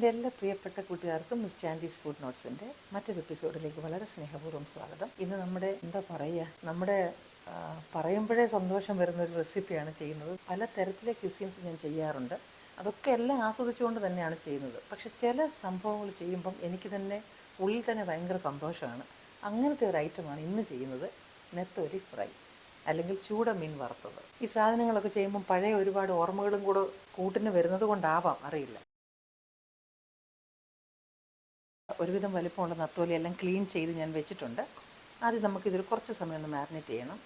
എൻ്റെ എല്ലാ പ്രിയപ്പെട്ട കൂട്ടുകാർക്കും മിസ് ചാൻഡീസ് ഫുഡ് നോട്ട്സിൻ്റെ മറ്റൊരു എപ്പിസോഡിലേക്ക് വളരെ സ്നേഹപൂർവ്വം സ്വാഗതം. ഇന്ന് നമ്മുടെ പറയുമ്പോഴേ സന്തോഷം വരുന്നൊരു റെസിപ്പിയാണ് ചെയ്യുന്നത്. പല തരത്തിലെ ക്യൂസിൻസ് ഞാൻ ചെയ്യാറുണ്ട്. അതൊക്കെ എല്ലാം ആസ്വദിച്ചുകൊണ്ട് തന്നെയാണ് ചെയ്യുന്നത്. പക്ഷെ ചില സംഭവങ്ങൾ ചെയ്യുമ്പം എനിക്ക് തന്നെ ഉള്ളിൽ തന്നെ ഭയങ്കര സന്തോഷമാണ്. അങ്ങനത്തെ ഒരു ഐറ്റമാണ് ഇന്ന് ചെയ്യുന്നത്, നെത്തോലി ഫ്രൈ അല്ലെങ്കിൽ ചൂട മീൻ വറുത്തത്. ഈ സാധനങ്ങളൊക്കെ ചെയ്യുമ്പം പഴയ ഒരുപാട് ഓർമ്മകളും കൂടെ കൂട്ടിന് വരുന്നത് കൊണ്ടാവാം, അറിയില്ല. ഒരുവിധം വലിപ്പമുള്ള നത്തോലി എല്ലാം ക്ലീൻ ചെയ്ത് ഞാൻ വെച്ചിട്ടുണ്ട്. ആദ്യം നമുക്കിതൊരു കുറച്ച് സമയം ഒന്ന് മാരിനേറ്റ് ചെയ്യണം.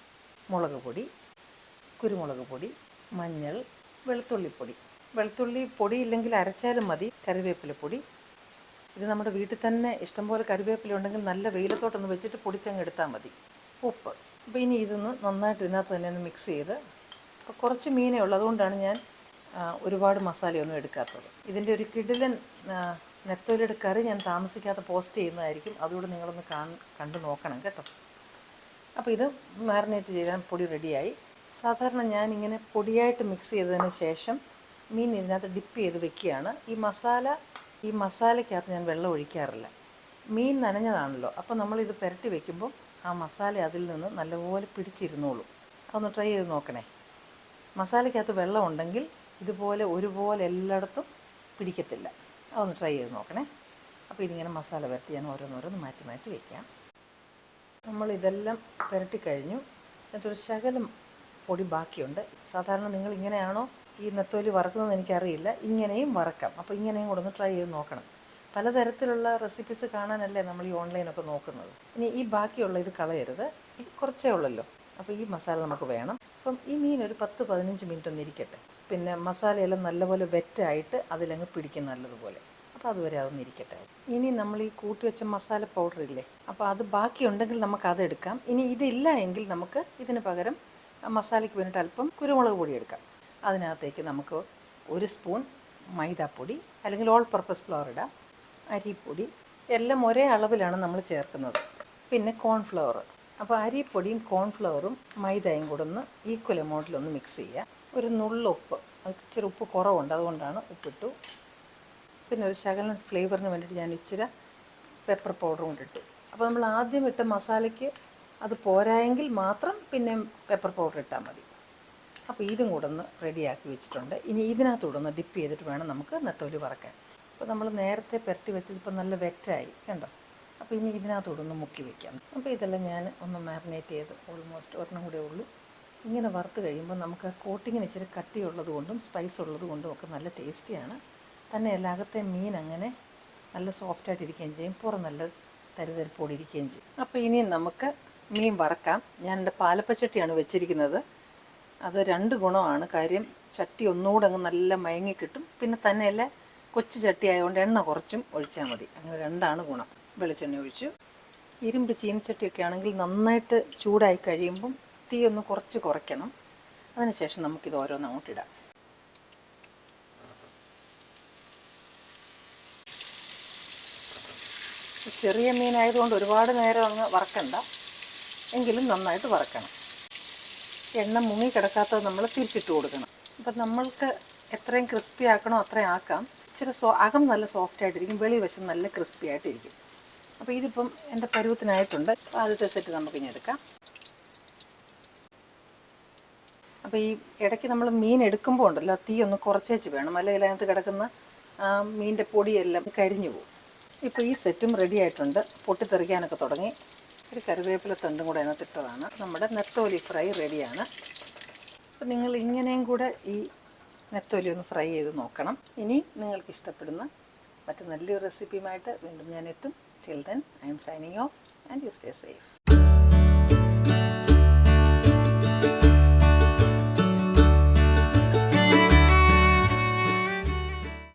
മുളക് പൊടി, കുരുമുളക് പൊടി, മഞ്ഞൾ, വെളുത്തുള്ളി പൊടി ഇല്ലെങ്കിൽ അരച്ചാലും മതി. കറിവേപ്പിലപ്പൊടി, ഇത് നമ്മുടെ വീട്ടിൽ തന്നെ ഇഷ്ടംപോലെ കറിവേപ്പില ഉണ്ടെങ്കിൽ നല്ല വെയിലത്തോട്ടൊന്ന് വെച്ചിട്ട് പൊടിച്ചങ്ങ് എടുത്താൽ മതി. ഉപ്പ്. അപ്പോൾ ഇനി ഇതൊന്ന് നന്നായിട്ട് ഇതിനകത്ത് തന്നെ ഒന്ന് മിക്സ് ചെയ്ത്, അപ്പോൾ കുറച്ച് മീനേ ഉള്ളൂ, അതുകൊണ്ടാണ് ഞാൻ ഒരുപാട് മസാലയൊന്നും എടുക്കാത്തത്. ഇതിൻ്റെ ഒരു കിടിലൻ നെത്തോലിയുടെ കറി ഞാൻ താമസിക്കാതെ പോസ്റ്റ് ചെയ്യുന്നതായിരിക്കും. അതുകൂടെ നിങ്ങളൊന്ന് കണ്ടു നോക്കണം കേട്ടോ. അപ്പോൾ ഇത് മാരിനേറ്റ് ചെയ്താൽ പൊടി റെഡിയായി. സാധാരണ ഞാനിങ്ങനെ പൊടിയായിട്ട് മിക്സ് ചെയ്തതിന് ശേഷം മീൻ ഇതിനകത്ത് ഡിപ്പ് ചെയ്ത് വെക്കുകയാണ്. ഈ മസാലയ്ക്കകത്ത് ഞാൻ വെള്ളം ഒഴിക്കാറില്ല. മീൻ നനഞ്ഞതാണല്ലോ, അപ്പോൾ നമ്മളിത് പുരട്ടി വെക്കുമ്പോൾ ആ മസാല അതിൽ നിന്ന് നല്ലപോലെ പിടിച്ചിരുന്നോളൂ. അതൊന്ന് ട്രൈ ചെയ്ത് നോക്കണേ. മസാലയ്ക്കകത്ത് വെള്ളം ഉണ്ടെങ്കിൽ ഇതുപോലെ ഒരുപോലെ എല്ലായിടത്തും പിടിക്കത്തില്ല. അതൊന്ന് ട്രൈ ചെയ്ത് നോക്കണേ. അപ്പോൾ ഇതിങ്ങനെ മസാല പുരട്ടി ഞാൻ ഓരോന്നോരോന്ന് മാറ്റി വയ്ക്കാം. നമ്മളിതെല്ലാം പുരട്ടി കഴിഞ്ഞു. എന്നിട്ടൊരു ശകലം പൊടി ബാക്കിയുണ്ട്. സാധാരണ നിങ്ങൾ ഇങ്ങനെയാണോ ഈ നെത്തോലി വറക്കുന്നതെന്ന് എനിക്കറിയില്ല. ഇങ്ങനെയും വറക്കാം. അപ്പോൾ ഇങ്ങനെയും കൂടെ ഒന്ന് ട്രൈ ചെയ്ത് നോക്കണം. പലതരത്തിലുള്ള റെസിപ്പീസ് കാണാനല്ലേ നമ്മൾ ഈ ഓൺലൈനൊക്കെ നോക്കുന്നത്. ഇനി ഈ ബാക്കിയുള്ള ഇത് കളയരുത്, ഇത് കുറച്ചേ ഉള്ളല്ലോ. അപ്പോൾ ഈ മസാല നമുക്ക് വേണം. അപ്പം ഈ മീൻ ഒരു 10-15 മിനിറ്റ് ഒന്ന് ഇരിക്കട്ടെ. പിന്നെ മസാലയെല്ലാം നല്ലപോലെ വെറ്റായിട്ട് അതിലങ്ങ് പിടിക്കും നല്ലതുപോലെ. അപ്പോൾ അതുവരെ അതൊന്ന് ഇരിക്കട്ടെ. ഇനി നമ്മൾ ഈ കൂട്ടി വെച്ച മസാല പൗഡർ ഇല്ലേ, അപ്പോൾ അത് ബാക്കിയുണ്ടെങ്കിൽ നമുക്ക് അതെടുക്കാം. ഇനി ഇതില്ല എങ്കിൽ നമുക്ക് ഇതിന് പകരം മസാലയ്ക്ക് വേണ്ടിയിട്ട് അല്പം കുരുമുളക് പൊടി എടുക്കാം. അതിനകത്തേക്ക് നമുക്ക് 1 സ്പൂൺ മൈദാപ്പൊടി അല്ലെങ്കിൽ ഓൾ പർപ്പസ് ഫ്ലോർ ഇടാം. അരിപ്പൊടി എല്ലാം ഒരേ അളവിലാണ് നമ്മൾ ചേർക്കുന്നത്. പിന്നെ കോൺഫ്ലവർ. അപ്പോൾ അരിപ്പൊടിയും കോൺഫ്ലവറും മൈദയും കൂടെ ഒന്ന് ഈക്വൽ എമൗണ്ടിലൊന്ന് മിക്സ് ചെയ്യുക. ഒരു നുള്ളുപ്പ്, ഇച്ചിരി ഉപ്പ് കുറവുണ്ട്, അതുകൊണ്ടാണ് ഉപ്പിട്ടു. പിന്നെ ഒരു ശകലം ഫ്ലേവറിന് വേണ്ടിയിട്ട് ഞാൻ ഇച്ചിരി പെപ്പർ പൗഡറും കൊണ്ടിട്ടു. അപ്പോൾ നമ്മൾ ആദ്യം ഇട്ട മസാലയ്ക്ക് അത് പോരായെങ്കിൽ മാത്രം പിന്നെ പെപ്പർ പൗഡർ ഇട്ടാൽ മതി. അപ്പോൾ ഇതും കൂടെ ഒന്ന് റെഡിയാക്കി വെച്ചിട്ടുണ്ട്. ഇനി ഇതിനകത്തൂടെ ഒന്ന് ഡിപ്പ് ചെയ്തിട്ട് വേണം നമുക്ക് നെത്തോലി വറക്കാൻ. അപ്പോൾ നമ്മൾ നേരത്തെ പുരട്ടി വെച്ചത് ഇപ്പോൾ നല്ല വെറ്റായി കണ്ടോ. അപ്പോൾ ഇനി ഇതിനകത്തൂടെ ഒന്ന് മുക്കി വയ്ക്കാം. അപ്പോൾ ഇതെല്ലാം ഞാൻ ഒന്ന് മാരിനേറ്റ് ചെയ്ത് ഓൾമോസ്റ്റ് ഒരെണ്ണം കൂടെ ഉള്ളൂ. ഇങ്ങനെ വറുത്ത് കഴിയുമ്പോൾ നമുക്ക് കോട്ടിങ്ങിന് ഇച്ചിരി കട്ടിയുള്ളത് കൊണ്ടും സ്പൈസ് ഉള്ളത് കൊണ്ടും ഒക്കെ നല്ല ടേസ്റ്റിയാണ്. തന്നെയല്ല അകത്തെ മീൻ അങ്ങനെ നല്ല സോഫ്റ്റായിട്ടിരിക്കുകയും ചെയ്യും, പുറം നല്ല തരിതരിപ്പോടെ ഇരിക്കുകയും ചെയ്യും. അപ്പോൾ ഇനിയും നമുക്ക് മീൻ വറക്കാം. ഞാൻ എൻ്റെ പാലപ്പച്ചട്ടിയാണ് വെച്ചിരിക്കുന്നത്. അത് 2 ഗുണമാണ്. കാര്യം ചട്ടി ഒന്നുകൂടെ അങ്ങ് നല്ല മയങ്ങി കിട്ടും. പിന്നെ തന്നെയല്ല കൊച്ചു ചട്ടി ആയതുകൊണ്ട് എണ്ണ കുറച്ചും ഒഴിച്ചാൽ മതി. അങ്ങനെ 2 ഗുണം. വെളിച്ചെണ്ണ ഒഴിച്ചു. ഇരുമ്പ് ചീനച്ചട്ടിയൊക്കെ ആണെങ്കിൽ നന്നായിട്ട് ചൂടായി കഴിയുമ്പം തീ ഒന്ന് കുറച്ച് കുറയ്ക്കണം. അതിനുശേഷം നമുക്കിത് ഓരോന്ന് അങ്ങോട്ടിടാം. ചെറിയ മീനായതുകൊണ്ട് ഒരുപാട് നേരം അങ്ങ് വറക്കണ്ട, എങ്കിലും നന്നായിട്ട് വറക്കണം. എണ്ണ മുങ്ങി കിടക്കാത്തത് നമ്മൾ തിരിച്ചിട്ട് കൊടുക്കണം. അപ്പം നമ്മൾക്ക് എത്രയും ക്രിസ്പി ആക്കണോ അത്രയും ആക്കാം. ഇച്ചിരി അകം നല്ല സോഫ്റ്റായിട്ടിരിക്കും, വെളി വശം നല്ല ക്രിസ്പി ആയിട്ടിരിക്കും. അപ്പോൾ ഇതിപ്പം എൻ്റെ പരുവത്തിനായിട്ടുണ്ട്. ആദ്യത്തെ സെറ്റ് നമുക്കിനി എടുക്കാം. അപ്പോൾ ഈ ഇടയ്ക്ക് നമ്മൾ മീൻ എടുക്കുമ്പോൾ ഉണ്ടല്ലോ, തീ ഒന്ന് കുറച്ചേച്ച് വേണം, അല്ലെങ്കിൽ അതിനകത്ത് കിടക്കുന്ന മീനിൻ്റെ പൊടിയെല്ലാം കരിഞ്ഞു പോകും. ഇപ്പോൾ ഈ സെറ്റും റെഡി ആയിട്ടുണ്ട്. പൊട്ടിത്തെറിക്കാനൊക്കെ തുടങ്ങി. ഒരു കറിവേപ്പില തണ്ടും കൂടെ അതിനകത്തിട്ടതാണ്. നമ്മുടെ നെത്തോലി ഫ്രൈ റെഡിയാണ്. അപ്പോൾ നിങ്ങൾ ഇങ്ങനെയും കൂടെ ഈ നെത്തോലി ഒന്ന് ഫ്രൈ ചെയ്ത് നോക്കണം. ഇനി നിങ്ങൾക്ക് ഇഷ്ടപ്പെടുന്ന മറ്റു നല്ലൊരു റെസിപ്പിയുമായിട്ട് വീണ്ടും ഞാൻ എത്തും. Till then I M signing off and you stay safe.